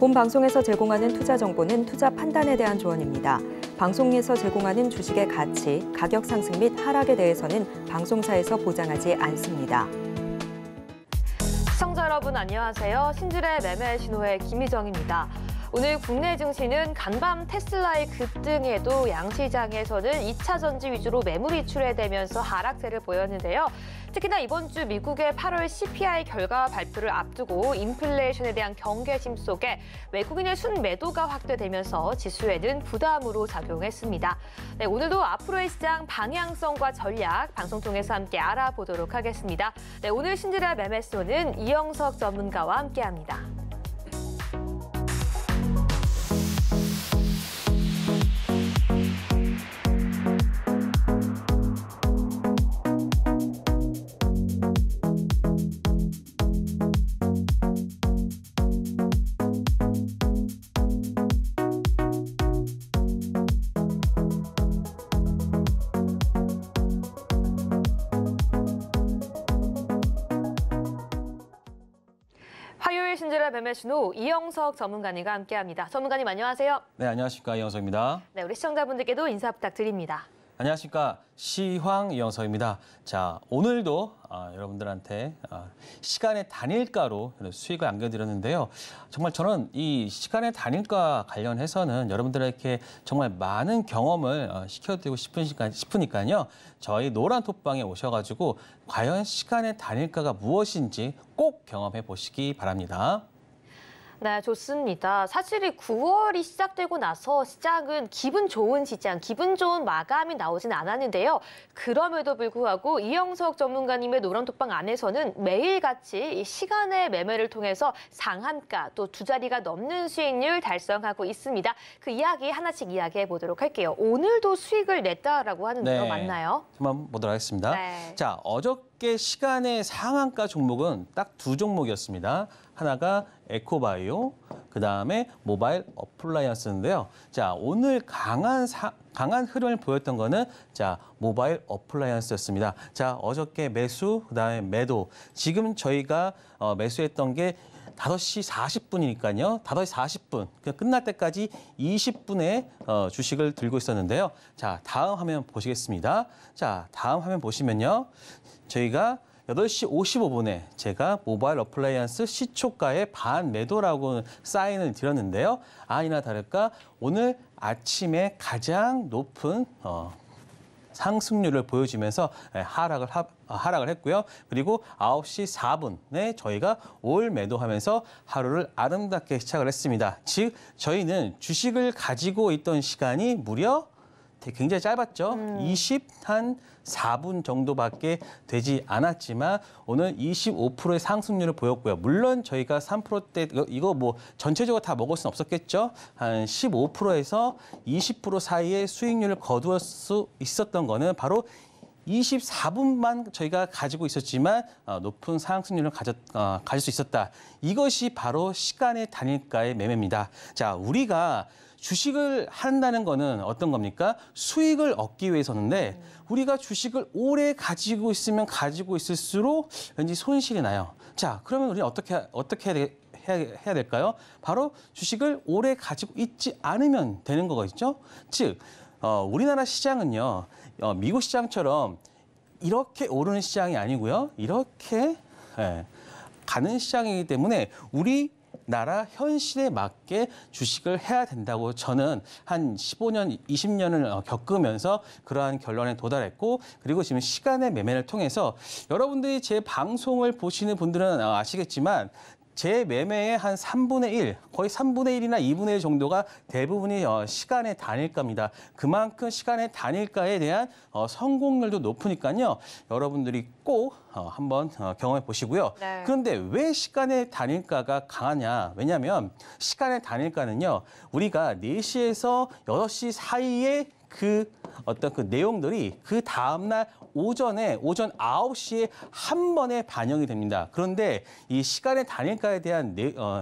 본 방송에서 제공하는 투자 정보는 투자 판단에 대한 조언입니다. 방송에서 제공하는 주식의 가치, 가격 상승 및 하락에 대해서는 방송사에서 보장하지 않습니다. 시청자 여러분 안녕하세요. 신줄의 매매 신호의 김희정입니다. 오늘 국내 증시는 간밤 테슬라의 급등에도 양시장에서는 2차 전지 위주로 매물이 출회되면서 하락세를 보였는데요. 특히나 이번 주 미국의 8월 CPI 결과 발표를 앞두고 인플레이션에 대한 경계심 속에 외국인의 순매도가 확대되면서 지수에는 부담으로 작용했습니다. 네, 오늘도 앞으로의 시장 방향성과 전략 방송 통해서 함께 알아보도록 하겠습니다. 네, 오늘 신줄의 매매 신호는 이영석 전문가와 함께합니다. 화요일 신줄의 매매 신호 이영석 전문가님과 함께합니다. 전문가님 안녕하세요. 네, 안녕하십니까. 이영석입니다. 네, 우리 시청자분들께도 인사 부탁드립니다. 안녕하십니까. 시황 이영석입니다. 자, 오늘도 여러분들한테 시간의 단일가로 단일가로 안겨드렸는데요. 정말 저는 이 시간의 단일가 관련해서는 여러분들에게 정말 많은 경험을 시켜드리고 싶으니까요. 저희 노란 톡방에 오셔가지고 과연 시간의 단일가가 무엇인지 꼭 경험해 보시기 바랍니다. 네, 좋습니다. 사실 이 9월이 시작되고 나서 시장은 기분 좋은 시장, 기분 좋은 마감이 나오진 않았는데요. 그럼에도 불구하고 이영석 전문가님의 노란톡방 안에서는 매일같이 이 시간의 매매를 통해서 상한가 또 두 자리가 넘는 수익률 달성하고 있습니다. 그 이야기 하나씩 이야기해 보도록 할게요. 오늘도 수익을 냈다라고 하는데요. 네, 맞나요? 한번 보도록 하겠습니다. 네. 자, 어저께 시간의 상한가 종목은 딱 두 종목이었습니다. 하나가 에코바이오, 그다음에 모바일 어플라이언스인데요. 자, 오늘 강한 흐름을 보였던 거는 자, 모바일 어플라이언스였습니다. 자, 어저께 매수, 그다음에 매도. 지금 저희가 매수했던 게 5시 40분이니까요. 5시 40분. 끝날 때까지 20분의 주식을 들고 있었는데요. 자, 다음 화면 보시겠습니다. 자, 다음 화면 보시면요. 저희가 8시 55분에 제가 모바일 어플라이언스 시초가의 반매도라고 사인을 드렸는데요. 아니나 다를까 오늘 아침에 가장 높은 상승률을 보여주면서 하락을 했고요. 그리고 9시 4분에 저희가 올 매도하면서 하루를 아름답게 시작을 했습니다. 즉 저희는 주식을 가지고 있던 시간이 무려 굉장히 짧았죠. 24분 정도밖에 되지 않았지만 오늘 25%의 상승률을 보였고요. 물론 저희가 3%대 이거 뭐 전체적으로 다 먹을 수는 없었겠죠. 한 15%에서 20% 사이의 수익률을 거두을 수 있었던 거는 바로 24분만 저희가 가지고 있었지만 높은 상승률을 가질 수 있었다. 이것이 바로 시간의 단일가의 매매입니다. 자, 우리가 주식을 한다는 거는 어떤 겁니까? 수익을 얻기 위해서인데 우리가 주식을 오래 가지고 있으면 가지고 있을수록 왠지 손실이 나요. 자, 그러면 우리는 어떻게 해야 될까요? 바로 주식을 오래 가지고 있지 않으면 되는 거겠죠? 즉, 우리나라 시장은요, 미국 시장처럼 이렇게 오르는 시장이 아니고요. 이렇게 가는 시장이기 때문에 우리나라 현실에 맞게 주식을 해야 된다고 저는 한 15년, 20년을 겪으면서 그러한 결론에 도달했고 그리고 지금 시간의 매매를 통해서 여러분들이 제 방송을 보시는 분들은 아시겠지만 제 매매의 한 3분의 1, 거의 3분의 1이나 2분의 1 정도가 대부분이 시간의 단일가입니다. 그만큼 시간의 단일가에 대한 성공률도 높으니까요. 여러분들이 꼭 한번 경험해 보시고요. 네. 그런데 왜 시간의 단일가가 강하냐? 왜냐하면 시간의 단일가는요. 우리가 4시에서 6시 사이에 그 내용들이 그 다음날 오전 9시에 한 번에 반영이 됩니다. 그런데 이 시간의 단일가에 대한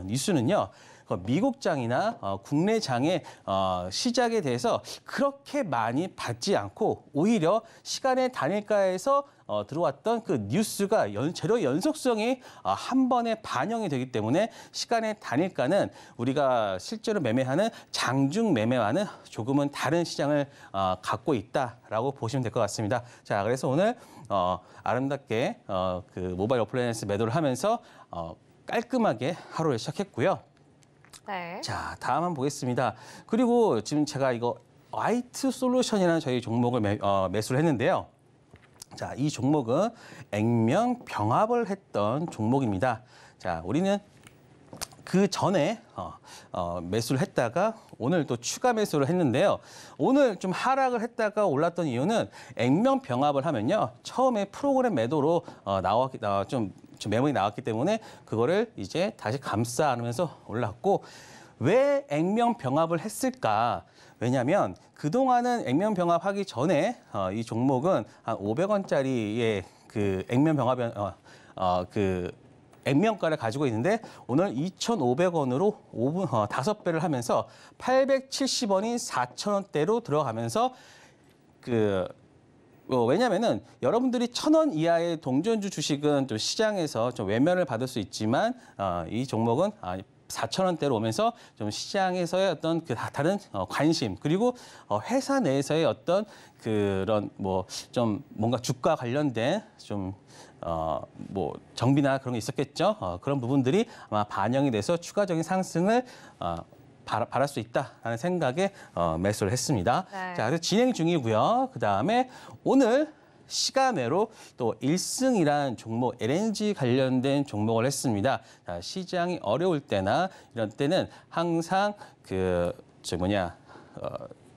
뉴스는요. 미국장이나 국내장의 시작에 대해서 그렇게 많이 받지 않고 오히려 시간의 단일가에서 들어왔던 그 뉴스가 재료 연속성이 한 번에 반영이 되기 때문에 시간의 단일가는 우리가 실제로 매매하는 장중 매매와는 조금은 다른 시장을 갖고 있다라고 보시면 될 것 같습니다. 자, 그래서 오늘 아름답게 그 모바일 어플라이언스 매도를 하면서 깔끔하게 하루를 시작했고요. 네. 자, 다음 한번 보겠습니다. 그리고 지금 제가 이거 화이트 솔루션이라는 저희 종목을 매수를 했는데요. 자, 이 종목은 액면 병합을 했던 종목입니다. 자, 우리는 그 전에 매수를 했다가 오늘 또 추가 매수를 했는데요. 오늘 좀 하락을 했다가 올랐던 이유는 액면 병합을 하면요. 처음에 프로그램 매도로 좀 매물이 나왔기 때문에 그거를 이제 다시 감싸 안으면서 올랐고 왜 액면 병합을 했을까? 왜냐하면 그동안은 액면 병합하기 전에 이 종목은 한 500원짜리의 그 액면 병합 그 액면가를 가지고 있는데 오늘 2,500원으로 5배를 하면서 870원인 4,000원대로 들어가면서 왜냐면은 여러분들이 1,000원 이하의 동전주 주식은 좀 시장에서 좀 외면을 받을 수 있지만 이 종목은 4,000원대로 오면서 좀 시장에서의 어떤 그 다른 관심 그리고 회사 내에서의 어떤 그런 좀 뭔가 주가 관련된 좀 정비나 그런 게 있었겠죠. 그런 부분들이 아마 반영이 돼서 추가적인 상승을 바랄 수 있다라는 생각에 매수를 했습니다. 네. 자, 그래서 진행 중이고요. 그 다음에 오늘 시간외로 또 1승이라는 종목, LNG 관련된 종목을 했습니다. 자, 시장이 어려울 때나 이런 때는 항상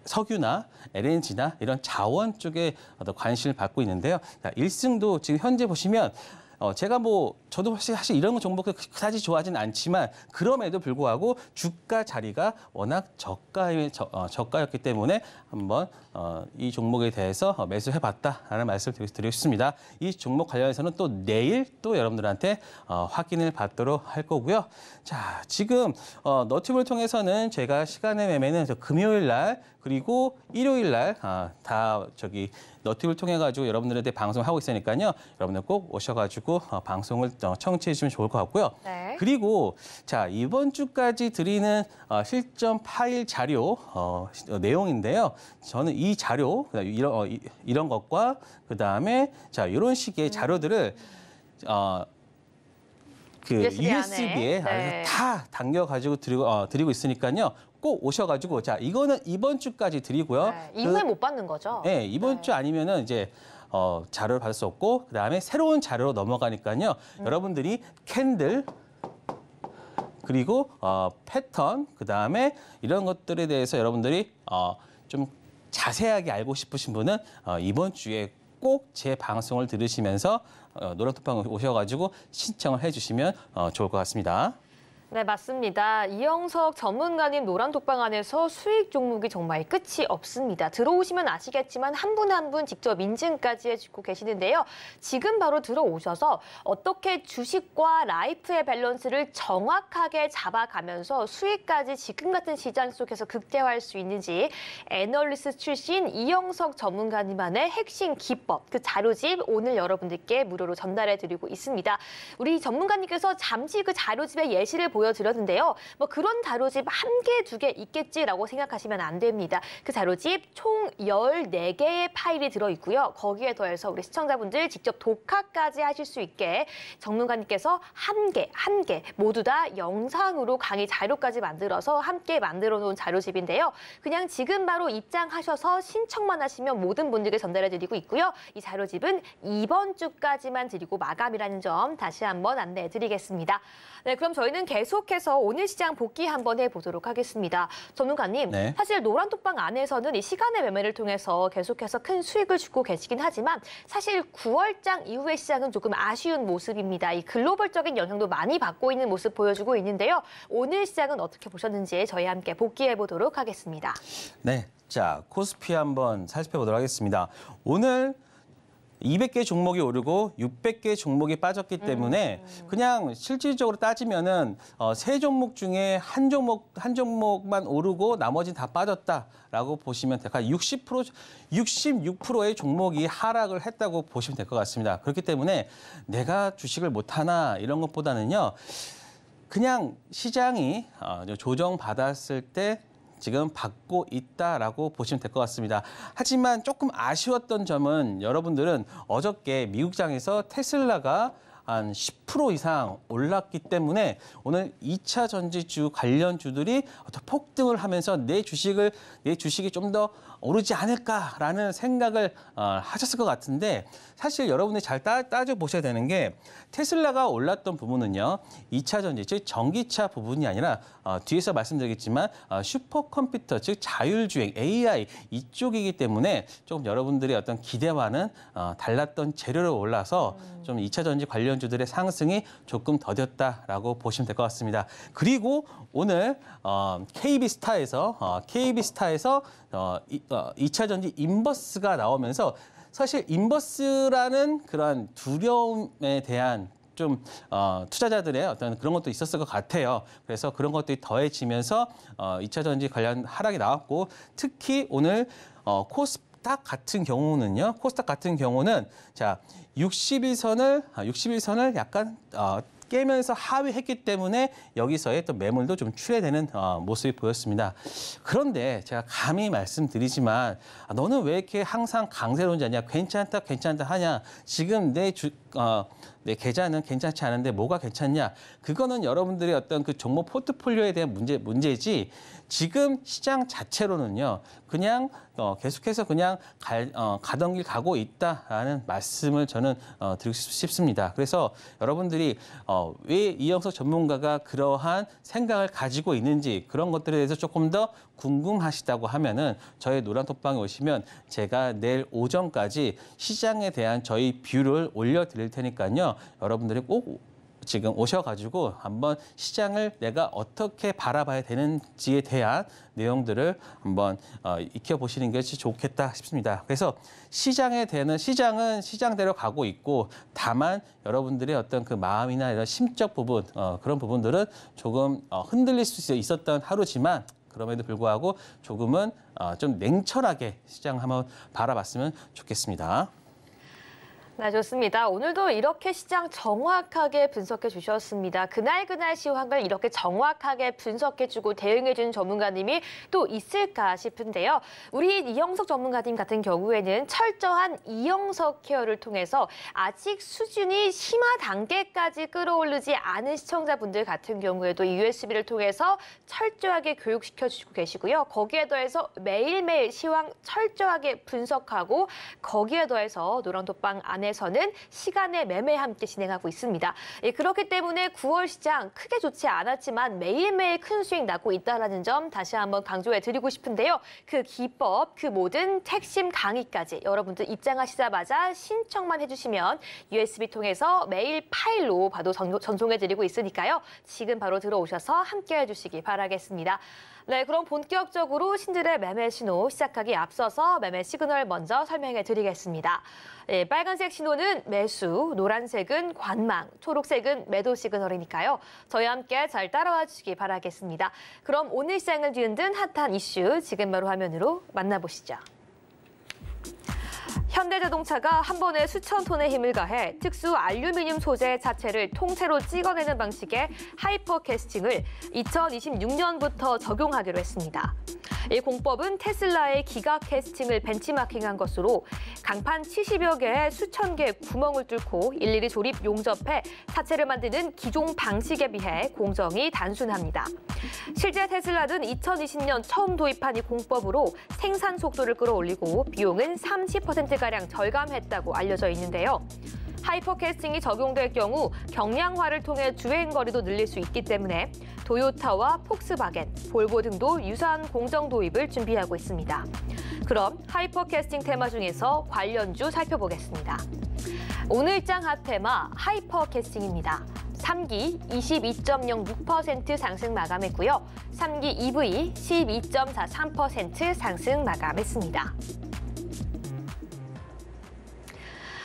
석유나 LNG나 이런 자원 쪽에 관심을 받고 있는데요. 자, 1승도 지금 현재 보시면 제가 저도 사실 이런 종목을 그다지 좋아하진 않지만 그럼에도 불구하고 주가 자리가 워낙 저가였기 때문에 한번 이 종목에 대해서 매수해봤다라는 말씀을 드리고 싶습니다. 이 종목 관련해서는 또 내일 또 여러분들한테 확인을 받도록 할 거고요. 자, 지금 너튜브를 통해서는 제가 시간의 매매는 금요일 날 그리고 일요일 날 너튜브를 통해 가지고 여러분들한테 방송하고 있으니까요. 여러분들 꼭 오셔가지고 방송을 청취해 주시면 좋을 것 같고요. 네. 그리고 자, 이번 주까지 드리는 실전 파일 자료 내용인데요. 저는 이 자료 이런 것과 그 다음에 자 이런 식의 자료들을 USB에 네. 다 당겨가지고 드리고 있으니까요. 꼭 오셔가지고 자 이거는 이번 주까지 드리고요. 네. 이후에 못 받는 거죠? 네, 이번 주 아니면은 이제 자료를 받을 수 없고 그다음에 새로운 자료로 넘어가니까요. 여러분들이 캔들 그리고 패턴 그다음에 이런 것들에 대해서 여러분들이 좀 자세하게 알고 싶으신 분은 이번 주에 꼭 제 방송을 들으시면서 노란톡방 오셔가지고 신청을 해주시면 좋을 것 같습니다. 네, 맞습니다. 이영석 전문가님 노란톡방 안에서 수익 종목이 정말 끝이 없습니다. 들어오시면 아시겠지만 한 분 한 분 직접 인증까지 해주고 계시는데요. 지금 바로 들어오셔서 어떻게 주식과 라이프의 밸런스를 정확하게 잡아가면서 수익까지 지금 같은 시장 속에서 극대화할 수 있는지 애널리스트 출신 이영석 전문가님만의 핵심 기법, 그 자료집 오늘 여러분들께 무료로 전달해드리고 있습니다. 우리 전문가님께서 잠시 그 자료집의 예시를 보여드렸는데요. 그런 자료집 한 개, 두 개 있겠지라고 생각하시면 안 됩니다. 그 자료집 총 14개의 파일이 들어있고요. 거기에 더해서 우리 시청자분들 직접 독학까지 하실 수 있게 전문가님께서 한 개 모두 다 영상으로 강의 자료까지 만들어서 함께 만들어 놓은 자료집인데요. 그냥 지금 바로 입장하셔서 신청만 하시면 모든 분들께 전달해드리고 있고요. 이 자료집은 이번 주까지만 드리고 마감이라는 점 다시 한번 안내해드리겠습니다. 네, 그럼 저희는 계속해서 오늘 시장 복귀 한번 해보도록 하겠습니다. 전문가님, 네. 사실 노란톡방 안에서는 이 시간의 매매를 통해서 계속해서 큰 수익을 주고 계시긴 하지만 사실 9월장 이후의 시장은 조금 아쉬운 모습입니다. 이 글로벌적인 영향도 많이 받고 있는 모습 보여주고 있는데요. 오늘 시장은 어떻게 보셨는지 저희 함께 복귀해보도록 하겠습니다. 네, 자 코스피 한번 살펴보도록 하겠습니다. 오늘 200개 종목이 오르고 600개 종목이 빠졌기 때문에 그냥 실질적으로 따지면은 세 종목 중에 한 종목만 오르고 나머지는 다 빠졌다라고 보시면 될 것 같아요. 66%의 종목이 하락을 했다고 보시면 될 것 같습니다. 그렇기 때문에 내가 주식을 못 하나 이런 것보다는요. 그냥 시장이 조정받았을 때 지금 받고 있다라고 보시면 될 것 같습니다. 하지만 조금 아쉬웠던 점은 여러분들은 어저께 미국장에서 테슬라가 한 10% 이상 올랐기 때문에 오늘 2차 전지주 관련주들이 폭등을 하면서 내 주식이 좀 더 오르지 않을까라는 생각을 하셨을 것 같은데 사실 여러분들이 잘 따져보셔야 되는 게 테슬라가 올랐던 부분은요. 2차 전지, 즉 전기차 부분이 아니라 뒤에서 말씀드리겠지만 슈퍼컴퓨터, 즉 자율주행, AI 이쪽이기 때문에 조금 여러분들의 어떤 기대와는 달랐던 재료로 올라서 좀 2차 전지 관련주들의 상승이 조금 더뎠다라고 보시면 될 것 같습니다. 그리고 오늘 KB스타에서 2차 전지 인버스가 나오면서 사실 인버스라는 그런 두려움에 대한 좀 투자자들의 어떤 그런 것도 있었을 것 같아요. 그래서 그런 것들이 더해지면서 2차 전지 관련 하락이 나왔고 특히 오늘 코스닥 같은 경우는 자 61선을 약간 깨면서 하회했기 때문에 여기서의 또 매물도 좀 출회되는 모습이 보였습니다. 그런데 제가 감히 말씀드리지만 너는 왜 이렇게 항상 강세론자냐, 괜찮다 하냐, 지금 내 계좌는 괜찮지 않은데 뭐가 괜찮냐? 그거는 여러분들의 어떤 그 종목 포트폴리오에 대한 문제지 지금 시장 자체로는요. 그냥 계속해서 그냥 가던 길 가고 있다라는 말씀을 저는 드리고 싶습니다. 그래서 여러분들이 왜 이영석 전문가가 그러한 생각을 가지고 있는지 그런 것들에 대해서 조금 더 궁금하시다고 하면은 저희 노란톡방에 오시면 제가 내일 오전까지 시장에 대한 저희 뷰를 올려드릴 테니까요. 여러분들이 꼭 지금 오셔가지고 한번 시장을 내가 어떻게 바라봐야 되는지에 대한 내용들을 한번 익혀보시는 것이 좋겠다 싶습니다. 그래서 시장은 시장대로 가고 있고 다만 여러분들의 어떤 그 마음이나 이런 심적 부분 그런 부분들은 조금 흔들릴 수 있었던 하루지만 그럼에도 불구하고 조금은 좀 냉철하게 시장 한번 바라봤으면 좋겠습니다. 네, 좋습니다. 오늘도 이렇게 시장 정확하게 분석해 주셨습니다. 그날 시황을 이렇게 정확하게 분석해주고 대응해주는 전문가님이 또 있을까 싶은데요. 우리 이영석 전문가님 같은 경우에는 철저한 이영석 케어를 통해서 아직 수준이 심화 단계까지 끌어오르지 않은 시청자분들 같은 경우에도 이 USB를 통해서 철저하게 교육시켜주고 계시고요. 거기에 더해서 매일매일 시황 철저하게 분석하고 거기에 더해서 노란톡방 안에서는 시간의 매매와 함께 진행하고 있습니다. 그렇기 때문에 9월 시장 크게 좋지 않았지만 매일매일 큰 수익 나고 있다는 점 다시 한번 강조해드리고 싶은데요. 그 기법, 그 모든 핵심 강의까지 여러분들 입장하시자마자 신청만 해주시면 USB 통해서 매일 파일로 바로 전송해드리고 있으니까요. 지금 바로 들어오셔서 함께 해주시기 바라겠습니다. 네, 그럼 본격적으로 신들의 매매 신호 시작하기 앞서서 매매 시그널 먼저 설명해 드리겠습니다. 네, 빨간색 신호는 매수, 노란색은 관망, 초록색은 매도 시그널이니까요. 저희와 함께 잘 따라와 주시기 바라겠습니다. 그럼 오늘 시장을 뒤흔든 핫한 이슈 지금 바로 화면으로 만나보시죠. 현대자동차가 한 번에 수천 톤의 힘을 가해 특수 알루미늄 소재 자체를 통째로 찍어내는 방식의 하이퍼캐스팅을 2026년부터 적용하기로 했습니다. 이 공법은 테슬라의 기가 캐스팅을 벤치마킹한 것으로 강판 70여 개의 수천 개의 구멍을 뚫고 일일이 조립 용접해 자체를 만드는 기존 방식에 비해 공정이 단순합니다. 실제 테슬라는 2020년 처음 도입한 이 공법으로 생산 속도를 끌어올리고 비용은 30%가량 절감했다고 알려져 있는데요. 하이퍼캐스팅이 적용될 경우 경량화를 통해 주행거리도 늘릴 수 있기 때문에 도요타와 폭스바겐, 볼보 등도 유사한 공정 도입을 준비하고 있습니다. 그럼 하이퍼캐스팅 테마 중에서 관련주 살펴보겠습니다. 오늘장 핫테마 하이퍼캐스팅입니다. 3기 22.06% 상승 마감했고요. 3기 EV 12.43% 상승 마감했습니다.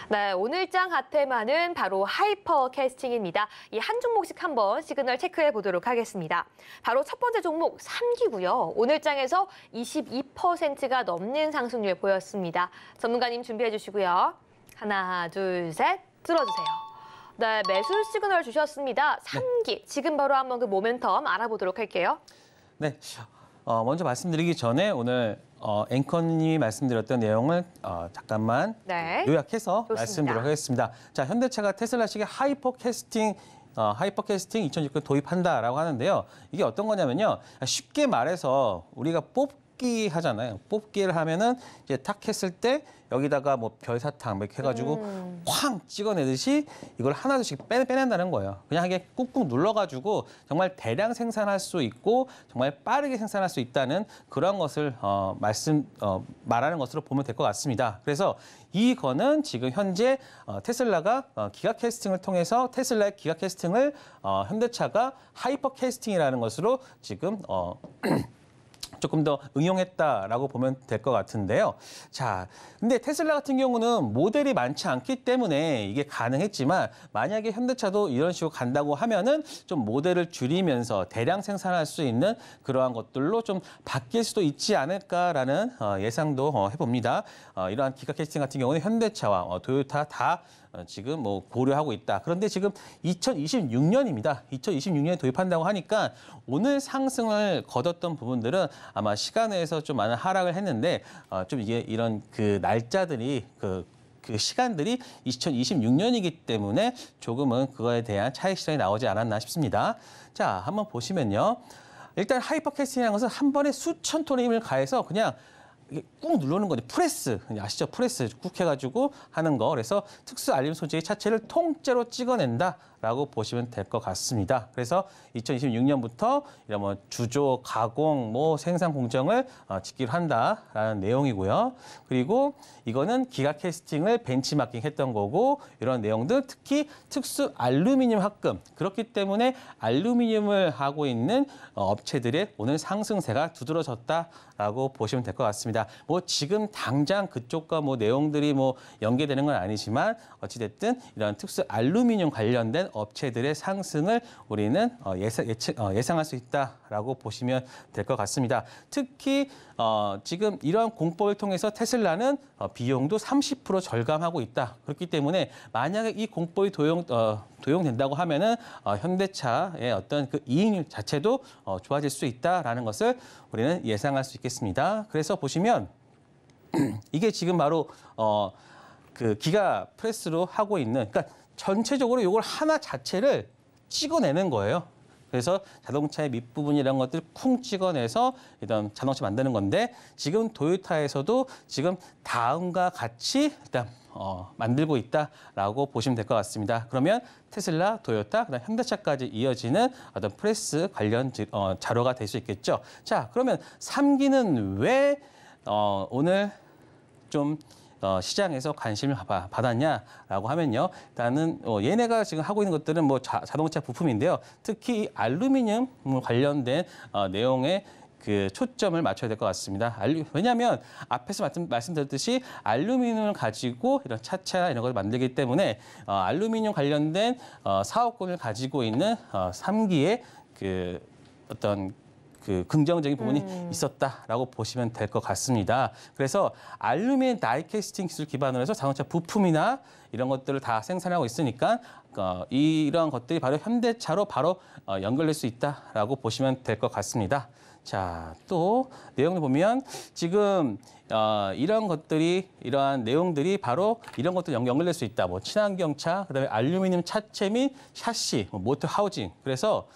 네, 오늘장 핫테마는 바로 하이퍼 캐스팅입니다. 이 한 종목씩 한번 시그널 체크해 보도록 하겠습니다. 바로 첫 번째 종목 3기고요. 오늘장에서 22%가 넘는 상승률 보였습니다. 전문가님 준비해 주시고요. 하나, 둘, 셋, 들어주세요. 네, 매수 시그널 주셨습니다. 3기, 지금 바로 한번 그 모멘텀 알아보도록 할게요. 네, 먼저 말씀드리기 전에 오늘 앵커님이 말씀드렸던 내용을 잠깐만 네. 요약해서 좋습니다. 말씀드리도록 하겠습니다. 자, 현대차가 테슬라식의 하이퍼 캐스팅 2019 도입한다라고 하는데요. 이게 어떤 거냐면요. 쉽게 말해서 우리가 뽑기 하잖아요. 뽑기를 하면은 이제 탁 했을 때 여기다가 뭐 별사탕 이렇게 해가지고 쾅 찍어내듯이 이걸 하나씩 빼낸다는 거예요. 그냥 이게 꾹꾹 눌러가지고 정말 대량 생산할 수 있고 정말 빠르게 생산할 수 있다는 그런 것을 말하는 것으로 보면 될 것 같습니다. 그래서 이거는 지금 현재 테슬라가 기가 캐스팅을 통해서 테슬라의 기가 캐스팅을 현대차가 하이퍼 캐스팅이라는 것으로 지금 조금 더 응용했다라고 보면 될 것 같은데요. 자, 근데 테슬라 같은 경우는 모델이 많지 않기 때문에 이게 가능했지만 만약에 현대차도 이런 식으로 간다고 하면은 좀 모델을 줄이면서 대량 생산할 수 있는 그러한 것들로 좀 바뀔 수도 있지 않을까라는 예상도 해봅니다. 이러한 기가 캐스팅 같은 경우는 현대차와 토요타 다 지금 뭐 고려하고 있다. 그런데 지금 2026년입니다. 2026년에 도입한다고 하니까 오늘 상승을 거뒀던 부분들은 아마 시간에서 좀 많은 하락을 했는데 좀 이게 이런 그 날짜들이 그 시간들이 2026년이기 때문에 조금은 그거에 대한 차익 실현이 나오지 않았나 싶습니다. 자, 한번 보시면요. 일단 하이퍼캐스팅이라는 것은 한 번에 수천 톤의 힘을 가해서 그냥 이게 꾹 누르는 거죠. 프레스, 아시죠? 프레스 꾹 해가지고 하는 거. 그래서 특수 알림 소재의 차체를 통째로 찍어낸다라고 보시면 될 것 같습니다. 그래서 2026년부터 이런 뭐 주조, 가공, 뭐 생산 공정을 짓기로 한다라는 내용이고요. 그리고 이거는 기가 캐스팅을 벤치마킹 했던 거고 이런 내용들 특히 특수 알루미늄 합금 그렇기 때문에 알루미늄을 하고 있는 업체들의 오늘 상승세가 두드러졌다라고 보시면 될 것 같습니다. 뭐 지금 당장 그쪽과 뭐 내용들이 뭐 연계되는 건 아니지만 어찌됐든 이런 특수 알루미늄 관련된 업체들의 상승을 우리는 예상할 수 있다라고 보시면 될 것 같습니다. 특히 지금 이러한 공법을 통해서 테슬라는 비용도 30% 절감하고 있다. 그렇기 때문에 만약에 이 공법이 도용된다고 하면은 현대차의 어떤 그 이익률 자체도 좋아질 수 있다라는 것을 우리는 예상할 수 있겠습니다. 그래서 보시면 이게 지금 바로 그 기가 프레스로 하고 있는, 그러니까 전체적으로 이걸 하나 자체를 찍어내는 거예요. 그래서 자동차의 밑부분 이런 것들 쿵 찍어내서 일단 자동차 만드는 건데 지금 도요타에서도 지금 다음과 같이 일단 만들고 있다라고 보시면 될 것 같습니다. 그러면 테슬라, 도요타, 그다음 현대차까지 이어지는 어떤 프레스 관련 자료가 될 수 있겠죠. 자, 그러면 3기는 왜 오늘 좀 시장에서 관심을 받았냐라고 하면요. 일단은 얘네가 지금 하고 있는 것들은 뭐 자동차 부품인데요. 특히 알루미늄 관련된 내용의 그 초점을 맞춰야 될 것 같습니다. 왜냐하면 앞에서 말씀드렸듯이 알루미늄을 가지고 이런 차차 이런 걸 만들기 때문에 알루미늄 관련된 사업권을 가지고 있는 3기의 그 어떤 그 긍정적인 부분이 있었다라고 보시면 될 것 같습니다. 그래서 알루미늄 다이캐스팅 기술 기반으로 해서 자동차 부품이나 이런 것들을 다 생산하고 있으니까 이러한 것들이 바로 현대차로 바로 연결될 수 있다라고 보시면 될 것 같습니다. 자, 또 내용을 보면 지금 이러한 내용들이 바로 이런 것도 연결될 수 있다. 뭐 친환경차, 그다음에 알루미늄 차체 및 샤시, 모터 하우징. 그래서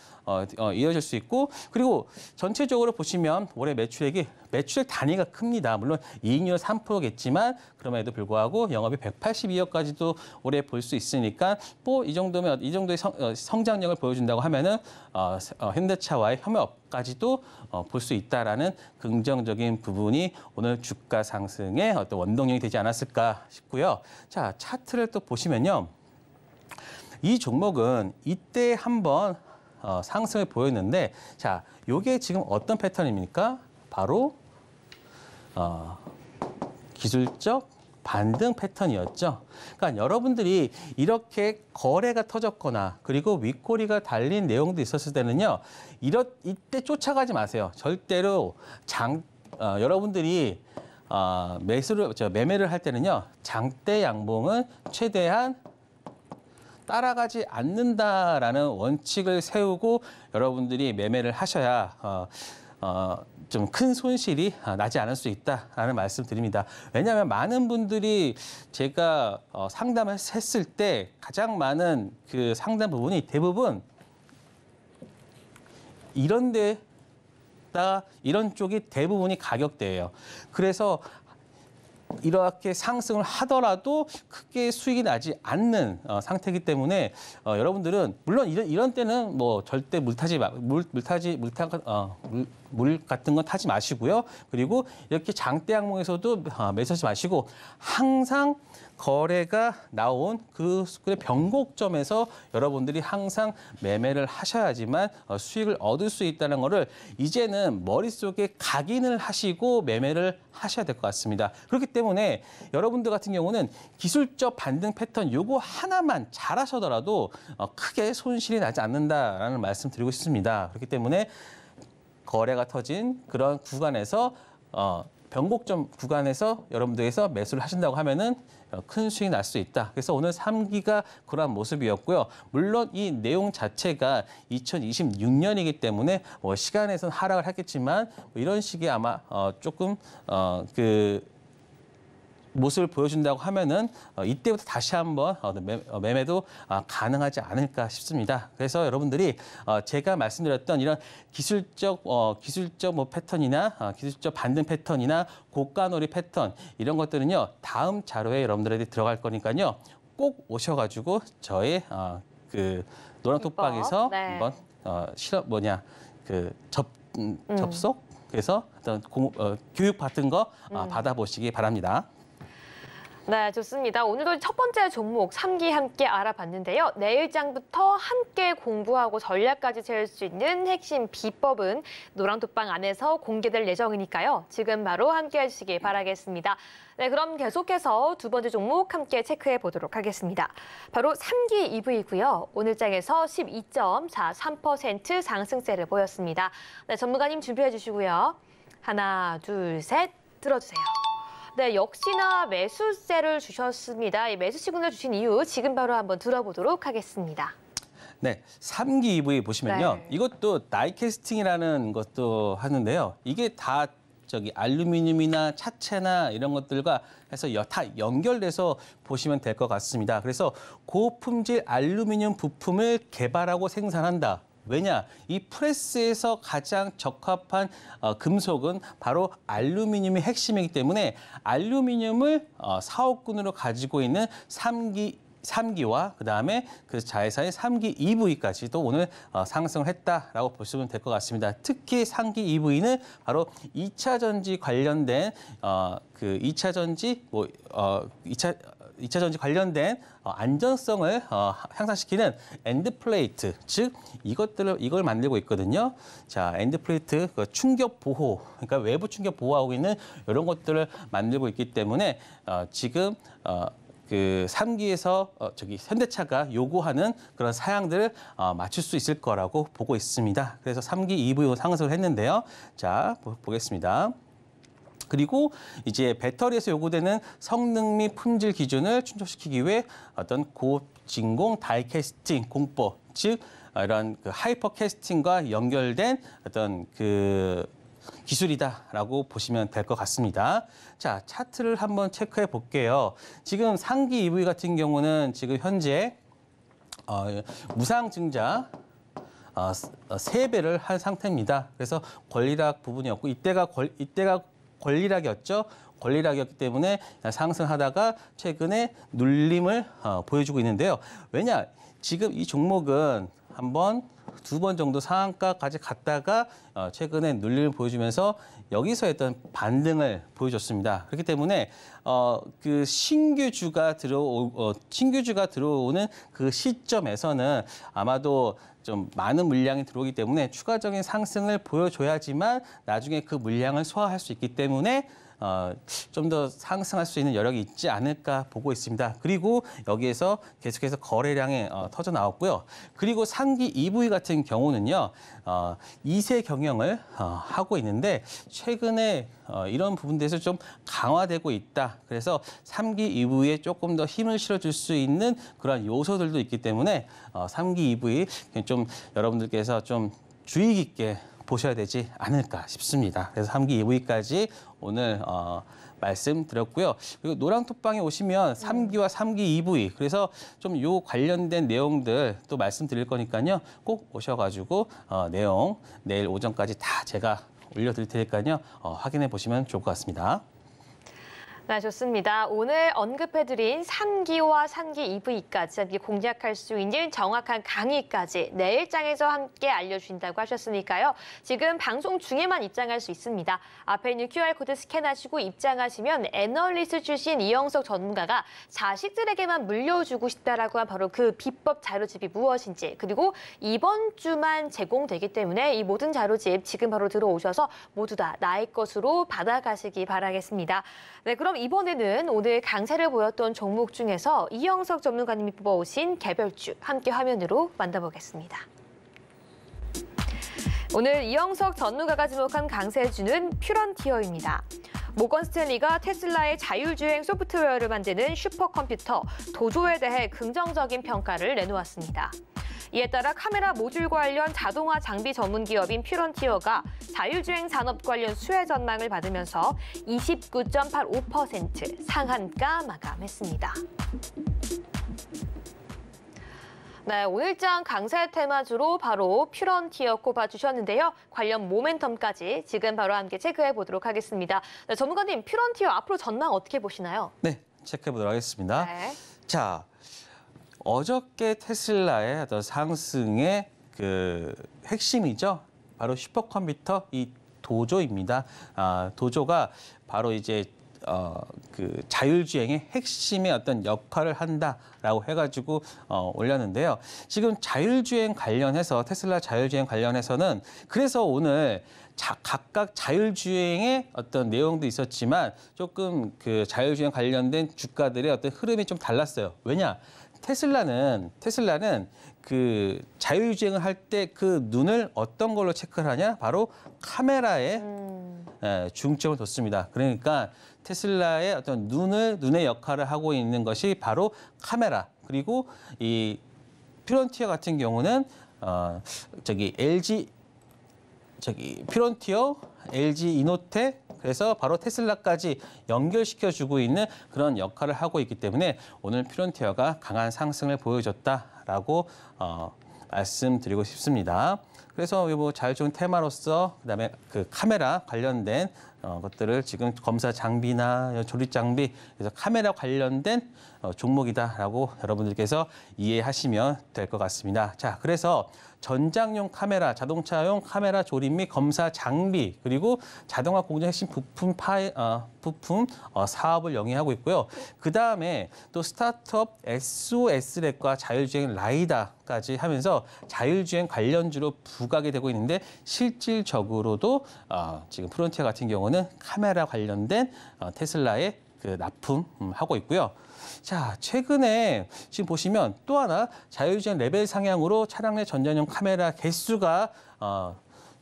이어질 수 있고, 그리고 전체적으로 보시면 올해 매출액 단위가 큽니다. 물론 이익률은 3%겠지만 그럼에도 불구하고 영업이 182억까지도 올해 볼 수 있으니까 뭐 이 정도의 성장력을 보여준다고 하면은 현대차와의 협업까지도 볼 수 있다라는 긍정적인 부분이 오늘 주가 상승의 어떤 원동력이 되지 않았을까 싶고요. 자, 차트를 또 보시면요. 이 종목은 이때 한번 상승을 보였는데, 자, 요게 지금 어떤 패턴입니까? 바로 기술적 반등 패턴이었죠. 그러니까 여러분들이 이렇게 거래가 터졌거나 그리고 윗꼬리가 달린 내용도 있었을 때는요. 이때 쫓아가지 마세요. 절대로 여러분들이 매매를 할 때는요. 장대 양봉은 최대한 따라가지 않는다라는 원칙을 세우고 여러분들이 매매를 하셔야 좀 큰 손실이 나지 않을 수 있다라는 말씀 드립니다. 왜냐하면 많은 분들이 제가 상담을 했을 때 가장 많은 그 상담 부분이 대부분 이런 쪽이 대부분이 가격대예요. 그래서 이렇게 상승을 하더라도 크게 수익이 나지 않는 상태이기 때문에 여러분들은 물론 이런 때는 뭐 절대 물 같은 건 타지 마시고요. 그리고 이렇게 장대 양봉에서도 매수하지 마시고 항상 거래가 나온 그 변곡점에서 여러분들이 항상 매매를 하셔야지만 수익을 얻을 수 있다는 거를 이제는 머릿속에 각인을 하시고 매매를 하셔야 될 것 같습니다. 그렇기 때문에 여러분들 같은 경우는 기술적 반등 패턴 요거 하나만 잘 하셔더라도 크게 손실이 나지 않는다라는 말씀 드리고 싶습니다. 그렇기 때문에 거래가 터진 그런 구간에서 변곡점 구간에서 여러분들께서 매수를 하신다고 하면은 큰 수익이 날 수 있다. 그래서 오늘 3기가 그러한 모습이었고요. 물론 이 내용 자체가 2026년이기 때문에 시간에서는 하락을 하겠지만 이런 식의 아마 조금 모습을 보여준다고 하면은 이때부터 다시 한번 매매도 가능하지 않을까 싶습니다. 그래서 여러분들이 제가 말씀드렸던 이런 기술적 패턴이나 기술적 반등 패턴이나 고가놀이 패턴 이런 것들은요 다음 자료에 여러분들에게 들어갈 거니까요 꼭 오셔가지고 저의 그 노란톡방에서 네. 한번 접속 그래서 어떤 교육 받은 거 받아보시기 바랍니다. 네, 좋습니다. 오늘도 첫 번째 종목 3기 함께 알아봤는데요. 내일장부터 함께 공부하고 전략까지 세울 수 있는 핵심 비법은 노랑톡방 안에서 공개될 예정이니까요. 지금 바로 함께 해주시기 바라겠습니다. 네, 그럼 계속해서 두 번째 종목 함께 체크해 보도록 하겠습니다. 바로 3기 EV고요. 오늘 장에서 12.43% 상승세를 보였습니다. 네, 전문가님 준비해 주시고요. 하나, 둘, 셋, 들어주세요. 네, 역시나 매수세를 주셨습니다. 이 매수 시그널 주신 이유 지금 바로 한번 들어보도록 하겠습니다. 네, 3기 EV 보시면요. 네. 이것도 다이캐스팅이라는 것도 하는데요. 이게 다 알루미늄이나 차체나 이런 것들과 해서 다 연결돼서 보시면 될 것 같습니다. 그래서 고품질 알루미늄 부품을 개발하고 생산한다. 왜냐? 이 프레스에서 가장 적합한 금속은 바로 알루미늄이 핵심이기 때문에 알루미늄을 사업군으로 가지고 있는 3기와 그다음에 그 자회사의 3기 EV까지도 오늘 상승을 했다라고 보시면 될 것 같습니다. 특히 3기 EV는 바로 2차 전지 관련된 2차 전지 관련된 안전성을 향상시키는 엔드플레이트, 즉 이걸 만들고 있거든요. 자, 엔드플레이트 충격 보호, 그러니까 외부 충격 보호하고 있는 이런 것들을 만들고 있기 때문에 지금 그 3기에서 현대차가 요구하는 그런 사양들을 맞출 수 있을 거라고 보고 있습니다. 그래서 3기 EV 상승을 했는데요. 자, 보겠습니다. 그리고 이제 배터리에서 요구되는 성능 및 품질 기준을 충족시키기 위해 어떤 고진공 다이캐스팅 공법, 즉 이런 그 하이퍼 캐스팅과 연결된 어떤 그 기술이다라고 보시면 될 것 같습니다. 자, 차트를 한번 체크해 볼게요. 지금 3기 EV 같은 경우는 지금 현재 무상증자 3배를 한 상태입니다. 그래서 권리락 부분이었고 이때가 권리락이었죠. 권리락이었기 때문에 상승하다가 최근에 눌림을 보여주고 있는데요. 왜냐? 지금 이 종목은 두 번 정도 상한가까지 갔다가 최근에 눌림을 보여주면서 여기서 했던 반등을 보여줬습니다. 그렇기 때문에 그 신규주가 들어오는 그 시점에서는 아마도 좀 많은 물량이 들어오기 때문에 추가적인 상승을 보여줘야지만 나중에 그 물량을 소화할 수 있기 때문에 좀 더 상승할 수 있는 여력이 있지 않을까 보고 있습니다. 그리고 여기에서 계속해서 거래량이 터져 나왔고요. 그리고 상기 EV 같은 경우는요. 2세 경영을 하고 있는데 최근에 이런 부분들에서 좀 강화되고 있다. 그래서 3기 EV에 조금 더 힘을 실어줄 수 있는 그런 요소들도 있기 때문에 3기 EV 좀 여러분들께서 좀 주의 깊게 보셔야 되지 않을까 싶습니다. 그래서 3기 EV까지 오늘 말씀드렸고요. 그리고 노랑톡방에 오시면 3기와 3기 EV, 그래서 좀 요 관련된 내용들 또 말씀드릴 거니까요. 꼭 오셔가지고 내용 내일 오전까지 다 제가 올려드릴 테니까요. 확인해 보시면 좋을 것 같습니다. 네, 좋습니다. 오늘 언급해드린 3기와 3기 EV까지 공략할 수 있는 정확한 강의까지 내일장에서 함께 알려주신다고 하셨으니까요. 지금 방송 중에만 입장할 수 있습니다. 앞에 있는 QR코드 스캔하시고 입장하시면 애널리스트 출신 이영석 전문가가 자식들에게만 물려주고 싶다라고 한 바로 그 비법 자료집이 무엇인지, 그리고 이번 주만 제공되기 때문에 이 모든 자료집 지금 바로 들어오셔서 모두 다 나의 것으로 받아가시기 바라겠습니다. 네, 그럼 이번에는 오늘 강세를 보였던 종목 중에서 이영석 전문가님이 뽑아오신 개별주 함께 화면으로 만나보겠습니다. 오늘 이영석 전문가가 지목한 강세주는 퓨런티어입니다. 모건 스탠리가 테슬라의 자율주행 소프트웨어를 만드는 슈퍼컴퓨터 도조에 대해 긍정적인 평가를 내놓았습니다. 이에 따라 카메라 모듈 관련 자동화 장비 전문 기업인 퓨런티어가 자율주행 산업 관련 수혜 전망을 받으면서 29.85% 상한가 마감했습니다. 네, 오늘장 강세 테마주로 바로 퓨런티어 꼽아주셨는데요. 관련 모멘텀까지 지금 바로 함께 체크해 보도록 하겠습니다. 네, 전문가님, 퓨런티어 앞으로 전망 어떻게 보시나요? 네, 체크해 보도록 하겠습니다. 네. 자, 어저께 테슬라의 어떤 상승의 그 핵심이죠. 바로 슈퍼컴퓨터 이 도조입니다. 도조가 바로 이제 그 자율주행의 핵심의 어떤 역할을 한다라고 해가지고 올렸는데요. 지금 자율주행 관련해서 테슬라 자율주행 관련해서는 그래서 오늘 각각 자율주행의 어떤 내용도 있었지만 조금 그 자율주행 관련된 주가들의 어떤 흐름이 좀 달랐어요. 왜냐? 테슬라는 그 자율주행을 할 때 그 눈을 어떤 걸로 체크를 하냐? 바로 카메라에 중점을 뒀습니다. 그러니까 테슬라의 어떤 눈의 역할을 하고 있는 것이 바로 카메라. 그리고 이 퓨런티어 같은 경우는 퓨런티어, LG 이노텍, 그래서 바로 테슬라까지 연결시켜주고 있는 그런 역할을 하고 있기 때문에 오늘 퓨런티어가 강한 상승을 보여줬다라고 말씀드리고 싶습니다. 그래서 뭐 자율주행 테마로서 그다음에 그 카메라 관련된 것들을 지금 검사 장비나 조립 장비, 그래서 카메라 관련된 종목이다라고 여러분들께서 이해하시면 될 것 같습니다. 자, 그래서 전장용 카메라, 자동차용 카메라 조립 및 검사 장비, 그리고 자동화 공정 핵심 부품 사업을 영위하고 있고요. 그 다음에 또 스타트업 SOS랩과 자율주행 라이다까지 하면서 자율주행 관련주로 부각이 되고 있는데 실질적으로도 지금 프론티어 같은 경우는 카메라 관련된 테슬라의 그 납품하고 있고요. 자, 최근에 지금 보시면 또 하나 자율주행 레벨 상향으로 차량 내 전장용 카메라 개수가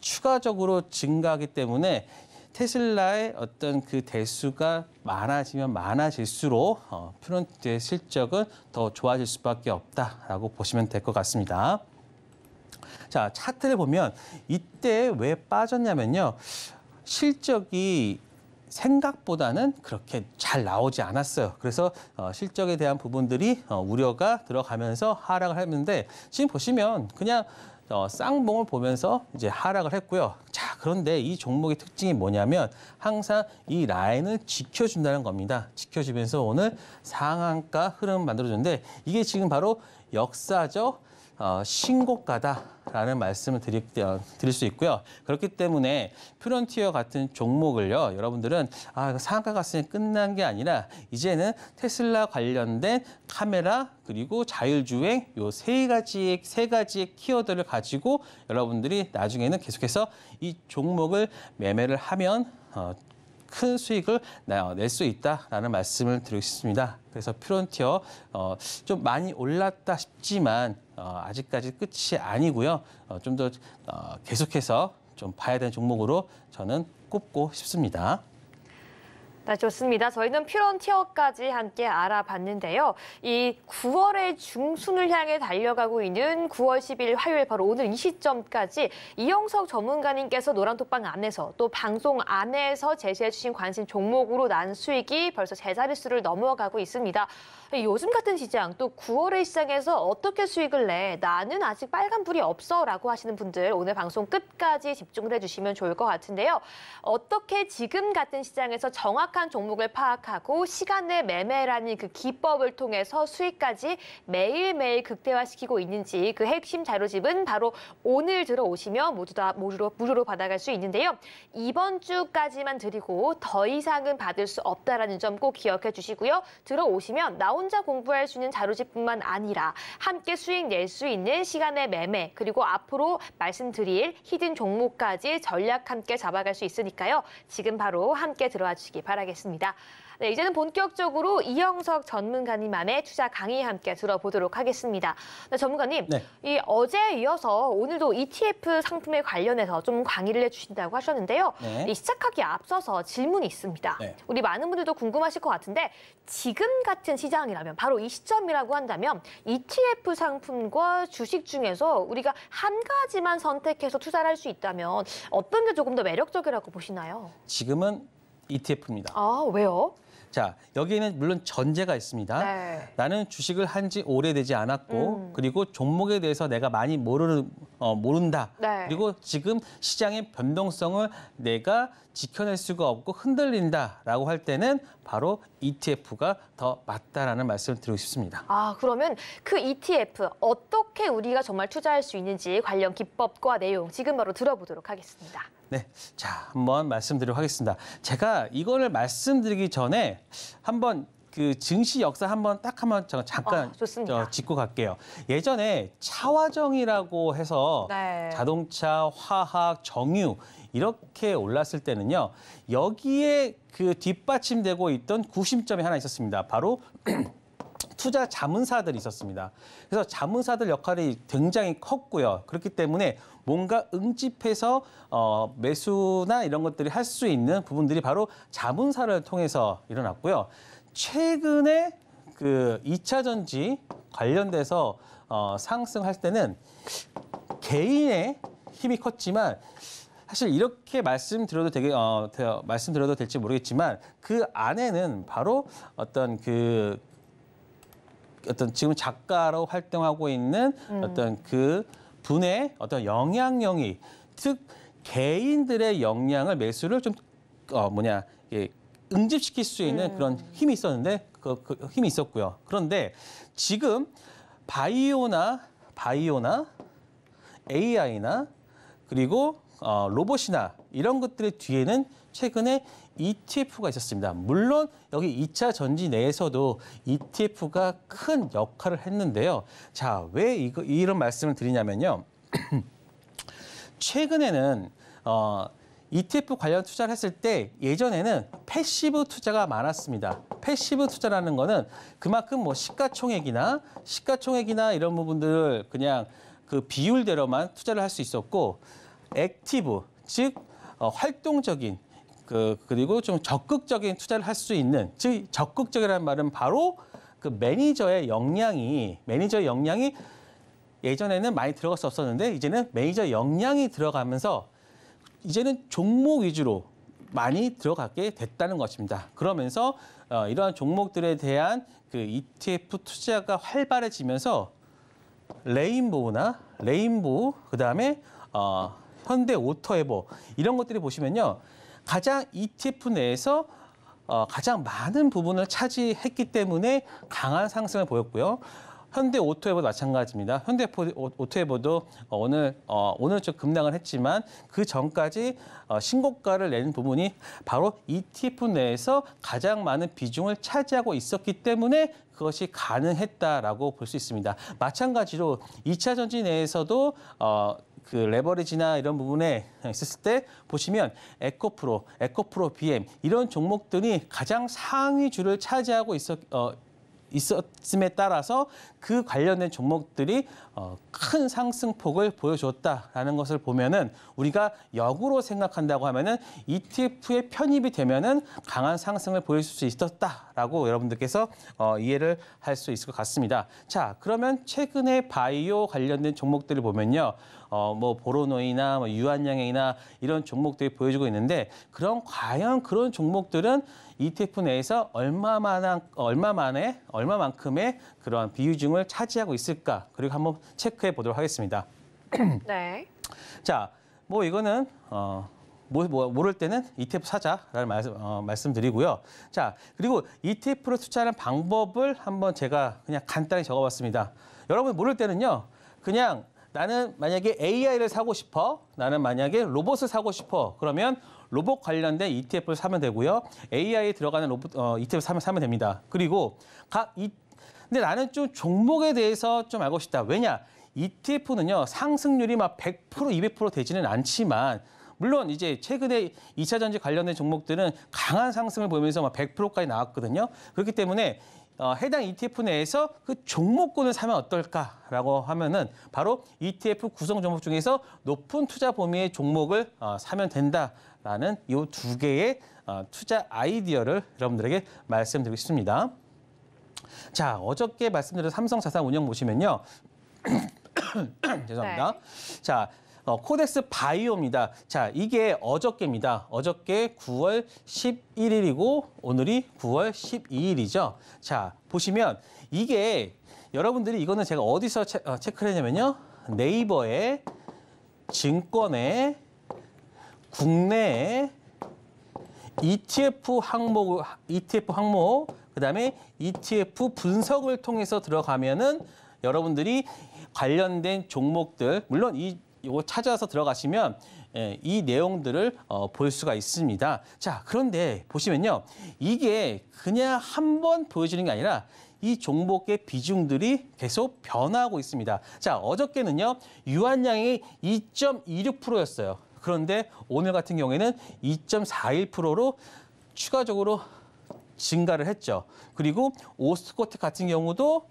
추가적으로 증가하기 때문에 테슬라의 어떤 그 대수가 많아지면 많아질수록 퓨런티어의 실적은 더 좋아질 수밖에 없다라고 보시면 될 것 같습니다. 자, 차트를 보면 이때 왜 빠졌냐면요. 실적이 생각보다는 그렇게 잘 나오지 않았어요. 그래서 실적에 대한 부분들이 우려가 들어가면서 하락을 했는데 지금 보시면 그냥 쌍봉을 보면서 이제 하락을 했고요. 자, 그런데 이 종목의 특징이 뭐냐면 항상 이 라인을 지켜준다는 겁니다. 지켜주면서 오늘 상한가 흐름 만들어줬는데 이게 지금 바로 역사적 신고가다라는 말씀을 드릴 수 있고요. 그렇기 때문에 퓨런티어 같은 종목을요, 여러분들은 상한가 갔으니 끝난 게 아니라 이제는 테슬라 관련된 카메라 그리고 자율주행 요 세 가지의 키워드를 가지고 여러분들이 나중에는 계속해서 이 종목을 매매를 하면 큰 수익을 낼 수 있다라는 말씀을 드리고 싶습니다. 그래서 프론티어 좀 많이 올랐다 싶지만 아직까지 끝이 아니고요. 좀 더 계속해서 좀 봐야 되는 종목으로 저는 꼽고 싶습니다. 네, 좋습니다. 저희는 퓨런티어까지 함께 알아봤는데요. 이 9월의 중순을 향해 달려가고 있는 9월 10일 화요일 바로 오늘 이 시점까지 이영석 전문가님께서 노란톡방 안에서 또 방송 안에서 제시해 주신 관심 종목으로 난 수익이 벌써 제자릿수를 넘어가고 있습니다. 요즘 같은 시장 또 9월의 시장에서 어떻게 수익을 내? 나는 아직 빨간불이 없어 라고 하시는 분들 오늘 방송 끝까지 집중을 해주시면 좋을 것 같은데요. 어떻게 지금 같은 시장에서 정확한 종목을 파악하고 시간의 매매라는 그 기법을 통해서 수익까지 매일매일 극대화시키고 있는지 그 핵심 자료집은 바로 오늘 들어오시면 모두 다 무료로 받아갈 수 있는데요. 이번 주까지만 드리고 더 이상은 받을 수 없다라는 점 꼭 기억해 주시고요. 들어오시면 나 혼자 공부할 수 있는 자료집뿐만 아니라 함께 수익 낼 수 있는 시간의 매매 그리고 앞으로 말씀드릴 히든 종목까지 전략 함께 잡아갈 수 있으니까요. 지금 바로 함께 들어와 주시기 바라겠습니다. 네, 이제는 본격적으로 이영석 전문가님만의 투자 강의 함께 들어보도록 하겠습니다. 네, 전문가님, 네. 이 어제에 이어서 오늘도 ETF 상품에 관련해서 좀 강의를 해주신다고 하셨는데요. 네. 이 시작하기에 앞서서 질문이 있습니다. 네. 우리 많은 분들도 궁금하실 것 같은데 지금 같은 시장이라면 바로 이 시점이라고 한다면 ETF 상품과 주식 중에서 우리가 한 가지만 선택해서 투자를 할 수 있다면 어떤 게 조금 더 매력적이라고 보시나요? 지금은 ETF입니다. 아, 왜요? 자, 여기에는 물론 전제가 있습니다. 네. 나는 주식을 한 지 오래되지 않았고 그리고 종목에 대해서 내가 많이 모른다. 네. 그리고 지금 시장의 변동성을 내가 지켜낼 수가 없고 흔들린다라고 할 때는 바로 ETF가 더 맞다라는 말씀을 드리고 싶습니다. 아, 그러면 그 ETF 어떻게 우리가 정말 투자할 수 있는지 관련 기법과 내용 지금 바로 들어보도록 하겠습니다. 네, 자 한번 말씀드리도록 하겠습니다. 제가 이거를 말씀드리기 전에 한번 그 증시 역사 한번 잠깐 좋습니다. 짚고 갈게요. 예전에 차화정이라고 해서 네. 자동차, 화학, 정유 이렇게 올랐을 때는요. 여기에 그 뒷받침되고 있던 구심점이 하나 있었습니다. 바로 투자 자문사들이 있었습니다. 그래서 자문사들 역할이 굉장히 컸고요. 그렇기 때문에 뭔가 응집해서 매수나 이런 것들이 할 수 있는 부분들이 바로 자문사를 통해서 일어났고요. 최근에 그 2차 전지 관련돼서 상승할 때는 개인의 힘이 컸지만 사실 이렇게 말씀드려도 말씀드려도 될지 모르겠지만 그 안에는 바로 어떤 지금 작가로 활동하고 있는 어떤 그 분의 어떤 영향력이 즉 개인들의 역량을 매수를 좀 응집시킬 수 있는 그런 힘이 있었는데 그 힘이 있었고요. 그런데 지금 바이오나 AI나 그리고 로봇이나 이런 것들의 뒤에는 최근에 ETF가 있었습니다. 물론 여기 2차 전지 내에서도 ETF가 큰 역할을 했는데요. 자, 왜 이런 말씀을 드리냐면요. 최근에는 ETF 관련 투자를 했을 때 예전에는 패시브 투자가 많았습니다. 패시브 투자라는 거는 그만큼 뭐 시가총액이나 이런 부분들을 그냥 그 비율대로만 투자를 할 수 있었고 액티브, 즉 활동적인 그리고 좀 적극적인 투자를 할 수 있는 즉 적극적이라는 말은 바로 그 매니저의 역량이 예전에는 많이 들어갈 수 없었는데 이제는 매니저 역량이 들어가면서 이제는 종목 위주로 많이 들어가게 됐다는 것입니다. 그러면서 이러한 종목들에 대한 그 ETF 투자가 활발해지면서 레인보우 그다음에 현대 오토에버 이런 것들이 보시면요. 가장 ETF 내에서 가장 많은 부분을 차지했기 때문에 강한 상승을 보였고요. 현대 오토에버도 마찬가지입니다. 현대 오토에버도 오늘 좀 급락을 했지만 그 전까지 신고가를 내는 부분이 바로 ETF 내에서 가장 많은 비중을 차지하고 있었기 때문에 그것이 가능했다라고 볼 수 있습니다. 마찬가지로 2차 전지 내에서도 그 레버리지나 이런 부분에 있었을 때 보시면 에코프로 BM 이런 종목들이 가장 상위 줄을 차지하고 있었음에 따라서 그 관련된 종목들이 큰 상승폭을 보여줬다라는 것을 보면은 우리가 역으로 생각한다고 하면은 ETF에 편입이 되면은 강한 상승을 보여줄 수 있었다라고 여러분들께서 이해를 할 수 있을 것 같습니다. 자, 그러면 최근에 바이오 관련된 종목들을 보면요. 뭐 보로노이나 뭐 유한양행이나 이런 종목들이 보여주고 있는데 그럼 과연 그런 종목들은 ETF 내에서 얼마만큼의 그러한 비중을 차지하고 있을까? 그리고 한번 체크해 보도록 하겠습니다. 네. 자, 뭐 이거는 모를 때는 ETF 사자라는 말씀드리고요. 자, 그리고 ETF로 투자하는 방법을 한번 제가 그냥 간단히 적어봤습니다. 여러분 모를 때는요, 그냥 나는 만약에 AI를 사고 싶어, 나는 만약에 로봇을 사고 싶어, 그러면 로봇 관련된 ETF를 사면 되고요. AI에 들어가는 ETF 사면 됩니다. 그리고 근데 나는 좀 종목에 대해서 좀 알고 싶다. 왜냐? ETF는요, 상승률이 막 100%, 200% 되지는 않지만 물론 이제 최근에 2차 전지 관련된 종목들은 강한 상승을 보이면서 막 100%까지 나왔거든요. 그렇기 때문에 해당 ETF 내에서 그 종목군을 사면 어떨까라고 하면은 바로 ETF 구성 종목 중에서 높은 투자 범위의 종목을 사면 된다라는 이 두 개의 투자 아이디어를 여러분들에게 말씀드리고 싶습니다. 자, 어저께 말씀드린 삼성자산운용 보시면요. 죄송합니다. 네. 자, 코덱스 바이오입니다. 자, 이게 어저께입니다. 어저께 9월 11일이고 오늘이 9월 12일이죠. 자, 보시면 이게 여러분들이 이거는 제가 어디서 체크를 했냐면요. 네이버에 증권에 국내에 ETF 항목, 그다음에 ETF 분석을 통해서 들어가면은 여러분들이 관련된 종목들, 물론 이거 찾아서 들어가시면 이 내용들을 볼 수가 있습니다. 자, 그런데 보시면요. 이게 그냥 한 번 보여주는 게 아니라 이 종목의 비중들이 계속 변화하고 있습니다. 자, 어저께는요. 유한양이 2.26%였어요. 그런데 오늘 같은 경우에는 2.41%로 추가적으로 증가를 했죠. 그리고 오스코트 같은 경우도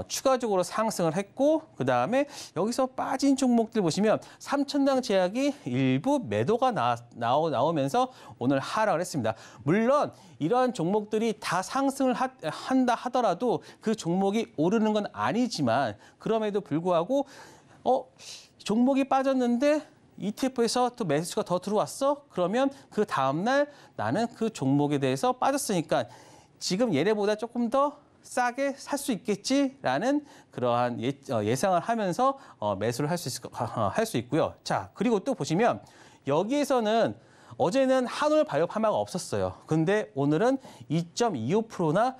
추가적으로 상승을 했고 그다음에 여기서 빠진 종목들 보시면 삼천당 제약이 일부 매도가 나오면서 오늘 하락을 했습니다. 물론 이러한 종목들이 다 상승을 한다 하더라도 그 종목이 오르는 건 아니지만 그럼에도 불구하고 종목이 빠졌는데 ETF에서 또 매수가 더 들어왔어? 그러면 그 다음날 나는 그 종목에 대해서 빠졌으니까 지금 얘네보다 조금 더 싸게 살 수 있겠지라는 그러한 예상을 하면서 매수를 할 수 있고요. 자, 그리고 또 보시면 여기에서는 어제는 한올 바이오 파마가 없었어요. 근데 오늘은 2.25%나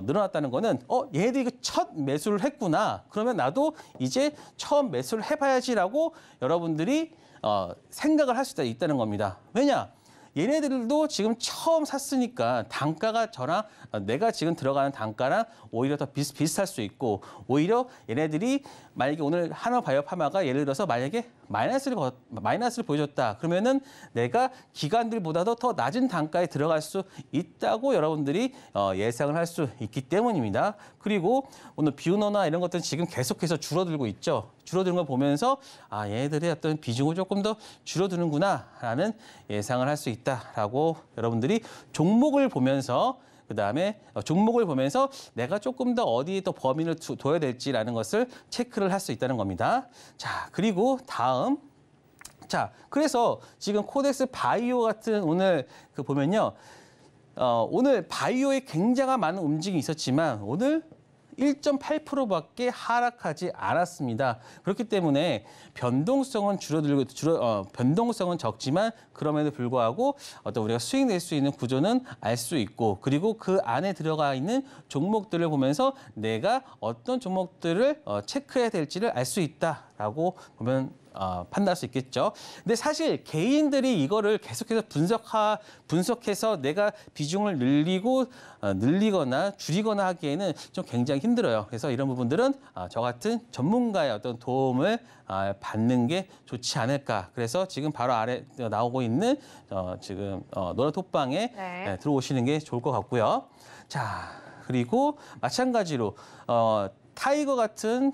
늘어났다는 거는 얘네들이 이거 첫 매수를 했구나. 그러면 나도 이제 처음 매수를 해봐야지라고 여러분들이 생각을 할 수 있다는 겁니다. 왜냐? 얘네들도 지금 처음 샀으니까 단가가 내가 지금 들어가는 단가랑 오히려 더 비슷할 수 있고 오히려 얘네들이 만약에 오늘 한올바이오 파마가 예를 들어서 만약에 마이너스를 보여줬다. 그러면은 내가 기관들보다도 더 낮은 단가에 들어갈 수 있다고 여러분들이 예상을 할 수 있기 때문입니다. 그리고 오늘 비우너나 이런 것들은 지금 계속해서 줄어들고 있죠. 줄어드는 걸 보면서 얘네들의 어떤 비중을 조금 더 줄어드는구나라는 예상을 할 수 있다라고 여러분들이 종목을 보면서 그다음에 종목을 보면서 내가 조금 더 어디에 더 범위를 둬야 될지라는 것을 체크를 할 수 있다는 겁니다. 자, 그리고 다음. 자, 그래서 지금 코덱스 바이오 같은 오늘 보면요. 오늘 바이오에 굉장한 많은 움직임이 있었지만 오늘 1.8%밖에 하락하지 않았습니다. 그렇기 때문에 변동성은 변동성은 적지만 그럼에도 불구하고 어떤 우리가 수익 낼 수 있는 구조는 알 수 있고 그리고 그 안에 들어가 있는 종목들을 보면서 내가 어떤 종목들을 체크해야 될지를 알 수 있다. 라고 보면 판단할 수 있겠죠. 근데 사실 개인들이 이거를 계속해서 분석해서 내가 비중을 늘리거나 줄이거나 하기에는 좀 굉장히 힘들어요. 그래서 이런 부분들은 저 같은 전문가의 어떤 도움을 받는 게 좋지 않을까. 그래서 지금 바로 아래 나오고 있는 지금 노란 톡방에 네. 들어오시는 게 좋을 것 같고요. 자, 그리고 마찬가지로 타이거 같은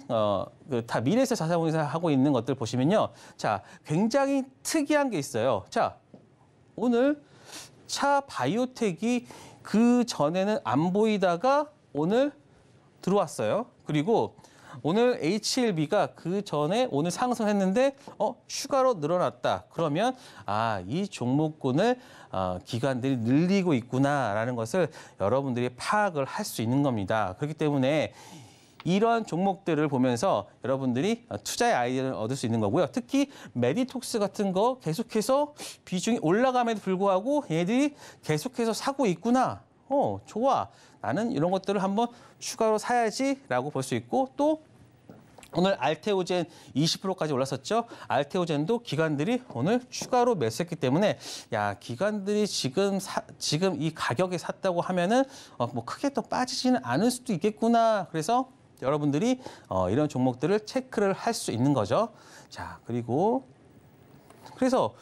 다 미래에셋 자산운용에서 하고 있는 것들 보시면요. 자, 굉장히 특이한 게 있어요. 자, 오늘 차 바이오텍이 그 전에는 안 보이다가 오늘 들어왔어요. 그리고 오늘 HLB가 그 전에 오늘 상승했는데 추가로 늘어났다. 그러면 이 종목군을 기관들이 늘리고 있구나라는 것을 여러분들이 파악을 할 수 있는 겁니다. 그렇기 때문에 이러한 종목들을 보면서 여러분들이 투자의 아이디어를 얻을 수 있는 거고요. 특히 메디톡스 같은 거 계속해서 비중이 올라감에도 불구하고 얘들이 계속해서 사고 있구나. 좋아. 나는 이런 것들을 한번 추가로 사야지라고 볼 수 있고 또 오늘 알테오젠 20%까지 올랐었죠. 알테오젠도 기관들이 오늘 추가로 매수했기 때문에 기관들이 지금 이 가격에 샀다고 하면은 뭐 크게 또 빠지지는 않을 수도 있겠구나. 그래서 여러분들이 이런 종목들을 체크를 할 수 있는 거죠. 자, 그래서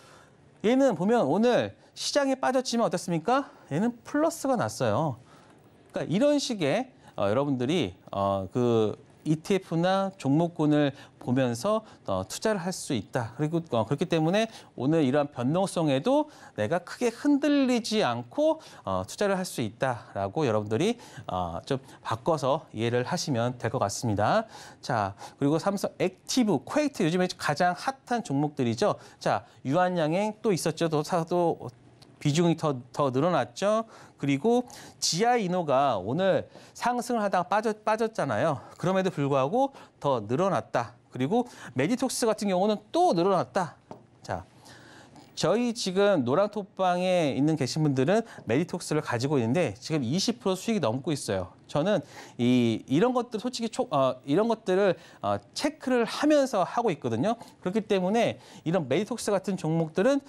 얘는 보면 오늘 시장에 빠졌지만 어떻습니까? 얘는 플러스가 났어요. 그러니까 이런 식의 여러분들이 그 ETF나 종목군을 보면서 투자를 할 수 있다. 그리고 그렇기 때문에 오늘 이러한 변동성에도 내가 크게 흔들리지 않고 투자를 할 수 있다라고 여러분들이 좀 바꿔서 이해를 하시면 될 것 같습니다. 자, 그리고 삼성 액티브, 코엑트 요즘에 가장 핫한 종목들이죠. 자, 유한양행 또 있었죠. 또 비중이 더 늘어났죠. 그리고 지아이노가 오늘 상승을 하다가 빠졌잖아요. 그럼에도 불구하고 더 늘어났다. 그리고 메디톡스 같은 경우는 또 늘어났다. 자, 저희 지금 노란톡방에 계신 분들은 메디톡스를 가지고 있는데 지금 20% 수익이 넘고 있어요. 저는 이런 것들 솔직히 이런 것들을 체크를 하면서 하고 있거든요. 그렇기 때문에 이런 메디톡스 같은 종목들은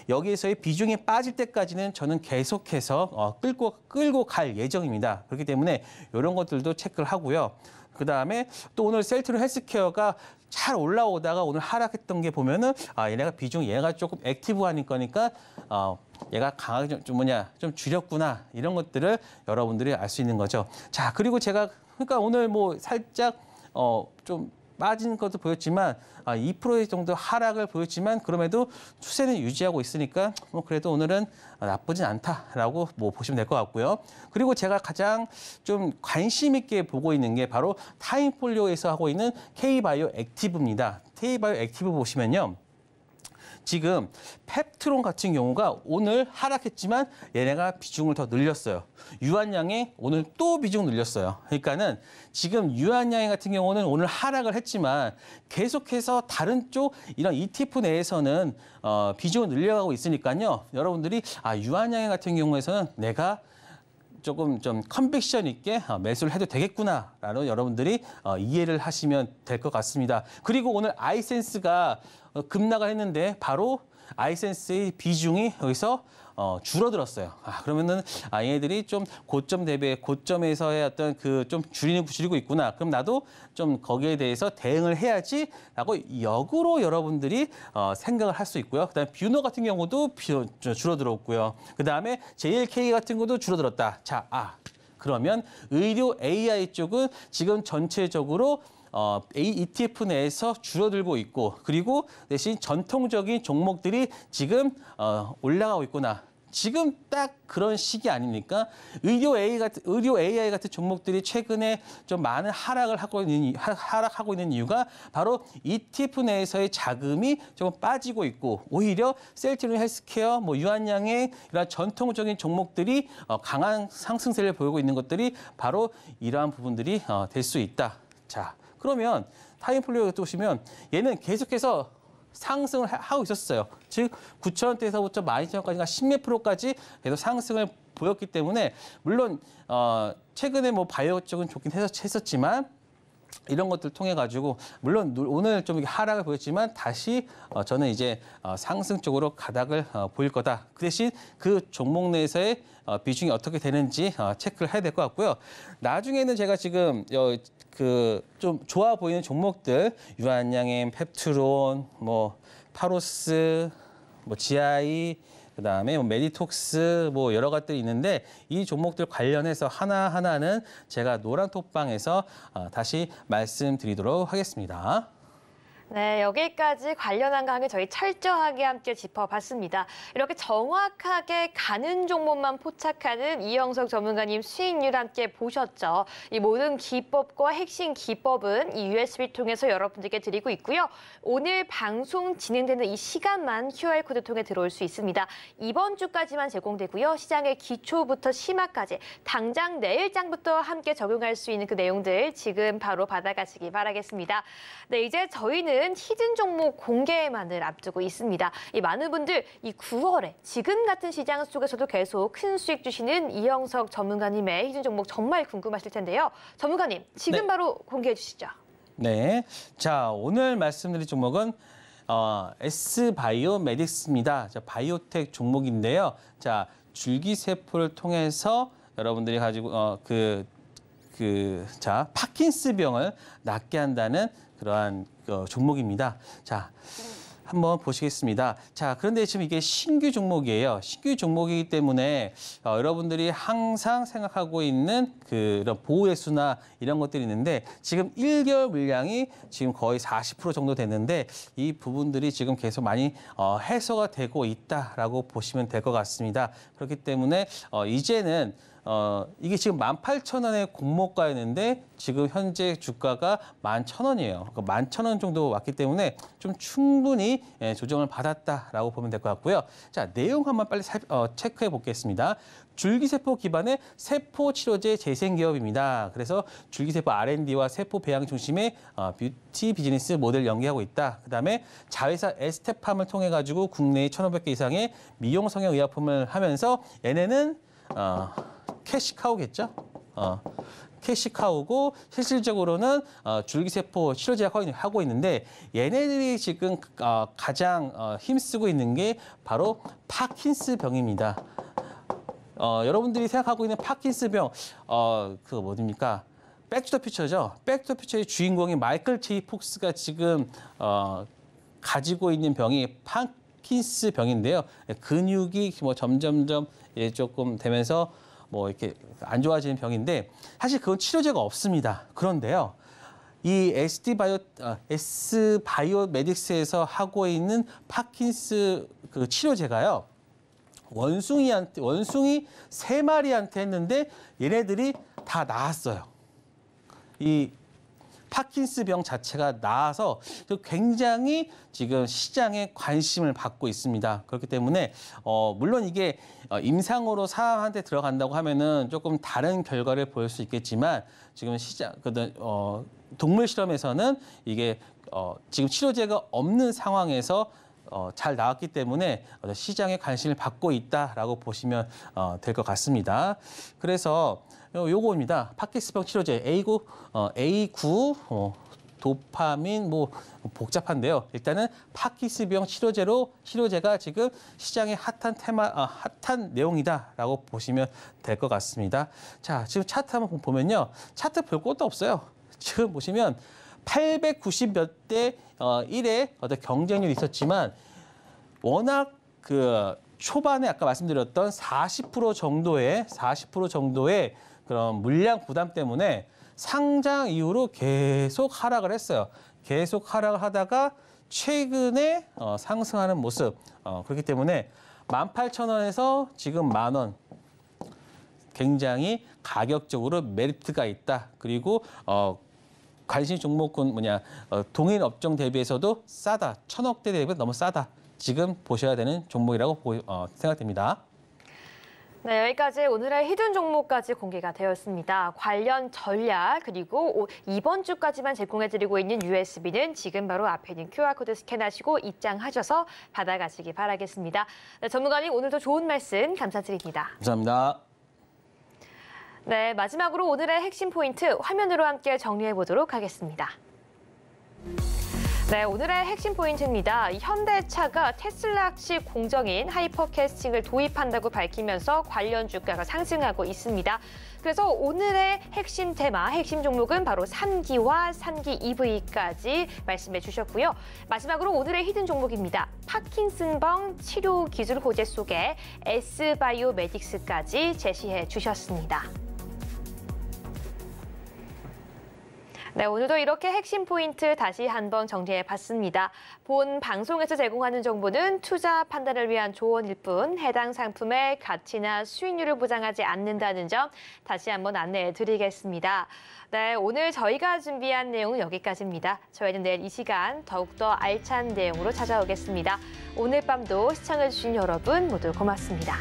여기에서의 비중이 빠질 때까지는 저는 계속해서 끌고 갈 예정입니다. 그렇기 때문에 이런 것들도 체크를 하고요. 그다음에 또 오늘 셀트론 헬스케어가 잘 올라오다가 오늘 하락했던 게 보면은 얘가 조금 액티브하니 거니까 얘가 강하게 좀 줄였구나. 이런 것들을 여러분들이 알 수 있는 거죠. 자, 그리고 그러니까 오늘 뭐 살짝 좀 빠진 것도 보였지만 2% 정도 하락을 보였지만 그럼에도 추세는 유지하고 있으니까 뭐 그래도 오늘은 나쁘진 않다라고 뭐 보시면 될 것 같고요. 그리고 제가 가장 좀 관심 있게 보고 있는 게 바로 타임폴리오에서 하고 있는 K바이오 액티브입니다. K바이오 액티브 보시면요. 지금 펩트론 같은 경우가 오늘 하락했지만 얘네가 비중을 더 늘렸어요. 유한양행 오늘 또 비중 늘렸어요. 그러니까는 지금 유한양행 같은 경우는 오늘 하락을 했지만 계속해서 다른 쪽 이런 ETF 내에서는 비중을 늘려가고 있으니까요. 여러분들이 유한양행 같은 경우에서는 내가 조금 좀 컨빅션 있게 매수를 해도 되겠구나라는 여러분들이 이해를 하시면 될 것 같습니다. 그리고 오늘 아이센스가 급락을 했는데 바로 아이센스의 비중이 여기서 줄어들었어요. 그러면은 얘네들이 좀 고점 대비 고점에서의 어떤 좀 줄이고 있구나. 그럼 나도 좀 거기에 대해서 대응을 해야지라고 역으로 여러분들이 생각을 할 수 있고요. 그다음에 뷰너 같은 경우도 줄어들었고요. 그다음에 JLK 같은 것도 줄어들었다. 자, 그러면 의료 AI 쪽은 지금 전체적으로 ETF 내에서 줄어들고 있고 그리고 대신 전통적인 종목들이 지금 올라가고 있구나. 지금 딱 그런 시기 아닙니까? 의료 AI 같은 종목들이 최근에 좀 많은 하락하고 있는 이유가 바로 ETF 내에서의 자금이 조금 빠지고 있고 오히려 셀트론 헬스케어, 유한양행 이런 전통적인 종목들이 강한 상승세를 보이고 있는 것들이 바로 이러한 부분들이 될 수 있다. 자, 그러면 타임폴리오 보시면 얘는 계속해서 상승을 하고 있었어요. 즉 9,000원대에서부터 12,000원까지가 10몇 프로까지 계속 상승을 보였기 때문에 물론 최근에 바이오 쪽은 좋긴 했었지만 이런 것들 통해 가지고 물론 오늘 좀 하락을 보였지만 다시 저는 이제 상승 쪽으로 가닥을 보일 거다. 그 대신 그 종목 내에서의 비중이 어떻게 되는지 체크를 해야 될 것 같고요. 나중에는 제가 지금 그 좀 좋아 보이는 종목들 유한양엠, 펩트론, 뭐 파로스, 뭐 GI 그다음에 뭐 메디톡스 뭐 여러 가지들이 있는데 이 종목들 관련해서 하나하나는 제가 노란톡방에서 다시 말씀드리도록 하겠습니다. 네, 여기까지 관련한 강의 저희 철저하게 함께 짚어봤습니다. 이렇게 정확하게 가는 종목만 포착하는 이영석 전문가님 수익률 함께 보셨죠? 이 모든 기법과 핵심 기법은 이 USB 통해서 여러분들께 드리고 있고요. 오늘 방송 진행되는 이 시간만 QR코드 통해 들어올 수 있습니다. 이번 주까지만 제공되고요. 시장의 기초부터 심화까지 당장 내일장부터 함께 적용할 수 있는 그 내용들 지금 바로 받아가시기 바라겠습니다. 네, 이제 저희는 히든 종목 공개만을 앞두고 있습니다. 이 많은 분들 이 9월에 지금 같은 시장 속에서도 계속 큰 수익 주시는 이영석 전문가님의 히든 종목 정말 궁금하실 텐데요. 전문가님, 지금 네. 바로 공개해 주시죠. 네, 자 오늘 말씀드릴 종목은 S바이오메딕스입니다. 자, 바이오텍 종목인데요. 자 줄기세포를 통해서 여러분들이 가지고 자 파킨스병을 낫게 한다는 그러한 종목입니다. 자, 한번 보시겠습니다. 자, 그런데 지금 이게 신규 종목이에요. 신규 종목이기 때문에 여러분들이 항상 생각하고 있는 그런 보호회수나 이런 것들이 있는데 지금 1개월 물량이 지금 거의 40% 정도 됐는데 이 부분들이 지금 계속 많이 해소가 되고 있다라고 보시면 될 것 같습니다. 그렇기 때문에 이제는 이게 지금 18,000원의 공모가였는데 지금 현재 주가가 11,000원이에요. 그러니까 11,000원 정도 왔기 때문에 좀 충분히 조정을 받았다라고 보면 될 것 같고요. 자, 내용 한번 빨리 체크해 보겠습니다. 줄기세포 기반의 세포 치료제 재생 기업입니다. 그래서 줄기세포 R&D와 세포 배양 중심의 뷰티 비즈니스 모델 연계하고 있다. 그다음에 자회사 에스테팜을 통해 가지고 국내에 1,500개 이상의 미용 성형 의약품을 하면서 얘네는 캐시카우겠죠. 캐시카우고 실질적으로는 줄기세포 치료제약 하고 있는데 얘네들이 지금 가장 힘쓰고 있는 게 바로 파킨스병입니다. 여러분들이 생각하고 있는 파킨스병 그거 뭐입니까? 백투더퓨처죠. 백투더퓨처의 주인공이 마이클 제이 폭스가 지금 가지고 있는 병이 파킨스병인데요. 근육이 뭐 점점점 조금 되면서 뭐 이렇게 안 좋아지는 병인데 사실 그건 치료제가 없습니다. 그런데요. 이 S바이오메딕스에서 하고 있는 파킨스 그 치료제가요. 원숭이 3마리한테 했는데 얘네들이 다 나았어요. 이 파킨스병 자체가 나아서 굉장히 지금 시장에 관심을 받고 있습니다. 그렇기 때문에 물론 이게 임상으로 사람한테 들어간다고 하면은 조금 다른 결과를 보일 수 있겠지만 지금 동물 실험에서는 이게 지금 치료제가 없는 상황에서 잘 나왔기 때문에 시장에 관심을 받고 있다라고 보시면 될 것 같습니다. 그래서 요거입니다. 파킨스병 치료제 A9 도파민 뭐 복잡한데요. 일단은 파킨스병 치료제가 지금 시장의 핫한 내용이다라고 보시면 될 것 같습니다. 자, 지금 차트 한번 보면요. 차트 별 것도 없어요. 지금 보시면 890 몇 대 1의 어떤 경쟁률이 있었지만 워낙 그 초반에 아까 말씀드렸던 40% 정도의 그런 물량 부담 때문에 상장 이후로 계속 하락을 했어요. 계속 하락을 하다가 최근에 상승하는 모습. 그렇기 때문에 18,000원에서 지금 10,000원. 굉장히 가격적으로 메리트가 있다. 그리고 관심 종목군 동일 업종 대비해서도 싸다. 1,000억대 대비 너무 싸다. 지금 보셔야 되는 종목이라고 생각됩니다. 네, 여기까지 오늘의 히든 종목까지 공개가 되었습니다. 관련 전략 그리고 이번 주까지만 제공해드리고 있는 USB는 지금 바로 앞에 있는 QR코드 스캔하시고 입장하셔서 받아가시기 바라겠습니다. 네, 전문가님 오늘도 좋은 말씀 감사드립니다. 감사합니다. 네, 마지막으로 오늘의 핵심 포인트 화면으로 함께 정리해 보도록 하겠습니다. 네, 오늘의 핵심 포인트입니다. 현대차가 테슬라식 공정인 하이퍼캐스팅을 도입한다고 밝히면서 관련 주가가 상승하고 있습니다. 그래서 오늘의 핵심 테마, 핵심 종목은 바로 3기와 3기 EV까지 말씀해 주셨고요. 마지막으로 오늘의 히든 종목입니다. 파킨슨병 치료 기술 호재 속에 S바이오메딕스까지 제시해 주셨습니다. 네, 오늘도 이렇게 핵심 포인트 다시 한번 정리해봤습니다. 본 방송에서 제공하는 정보는 투자 판단을 위한 조언일 뿐 해당 상품의 가치나 수익률을 보장하지 않는다는 점 다시 한번 안내해드리겠습니다. 네, 오늘 저희가 준비한 내용은 여기까지입니다. 저희는 내일 이 시간 더욱더 알찬 내용으로 찾아오겠습니다. 오늘 밤도 시청해주신 여러분 모두 고맙습니다.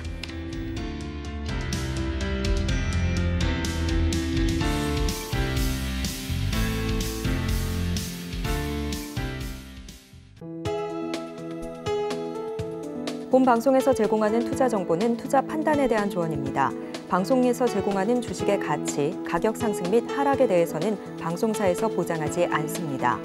본 방송에서 제공하는 투자 정보는 투자 판단에 대한 조언입니다. 방송에서 제공하는 주식의 가치, 가격 상승 및 하락에 대해서는 방송사에서 보장하지 않습니다.